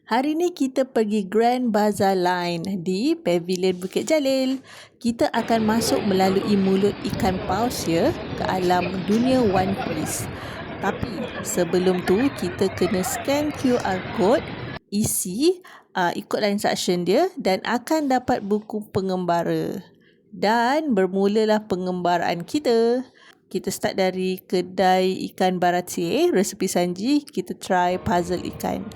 Hari ni kita pergi Grand Bazaar Line di Pavilion Bukit Jalil. Kita akan masuk melalui mulut ikan paus ya ke alam dunia One Piece. Tapi sebelum tu kita kena scan QR code, isi, ikutlah instruction dia dan akan dapat buku pengembara. Dan bermulalah pengembaraan kita. Kita start dari kedai ikan Baratie, resepi Sanji. Kita try puzzle ikan.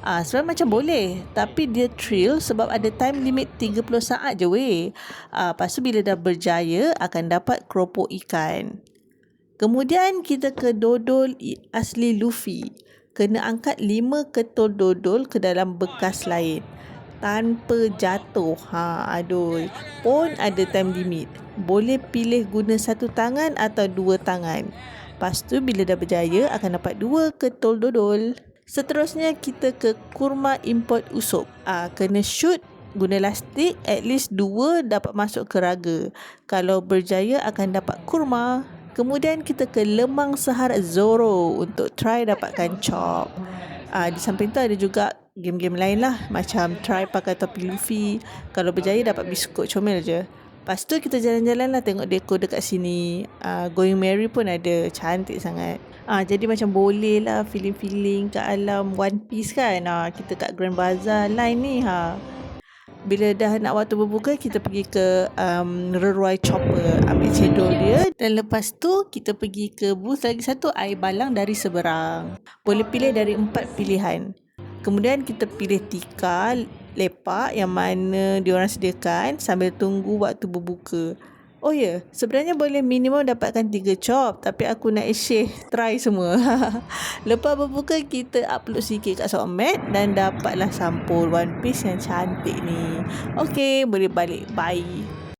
Sebenarnya macam boleh, tapi dia thrill sebab ada time limit 30 saat je weh. Lepas tu bila dah berjaya akan dapat keropok ikan. Kemudian kita ke dodol asli Luffy. Kena angkat 5 ketul dodol ke dalam bekas lain tanpa jatuh. Aduh. Pun ada time limit. Boleh pilih guna satu tangan atau dua tangan. Lepas tu bila dah berjaya akan dapat 2 ketul dodol. Seterusnya kita ke kurma import Usop. Kena shoot guna elastik, at least 2 dapat masuk ke raga. Kalau berjaya akan dapat kurma. Kemudian kita ke Lemang Sehar Zoro untuk try dapatkan chop. Di samping tu ada juga game-game lain lah, macam try pakai topi Luffy. Kalau berjaya dapat biskut, comel je. Lepas tu kita jalan-jalan lah tengok dekor dekat sini. Going Merry pun ada, cantik sangat. Jadi macam boleh lah feeling-feeling kat alam One Piece kan. Kita kat Grand Bazaar Line ni. Bila dah nak waktu berbuka, kita pergi ke Reruai Chopper, ambil cendol dia. Dan lepas tu kita pergi ke booth lagi satu, air balang dari seberang. Boleh pilih dari 4 pilihan. Kemudian kita pilih tikar lepak yang mana diorang sediakan sambil tunggu waktu berbuka. Oh ya, sebenarnya boleh minimum dapatkan 3 chop, tapi aku nak share try semua. Lepas berbuka kita upload sikit kat Sokmed dan dapatlah sampul One Piece yang cantik ni. Okay, boleh balik. Bye.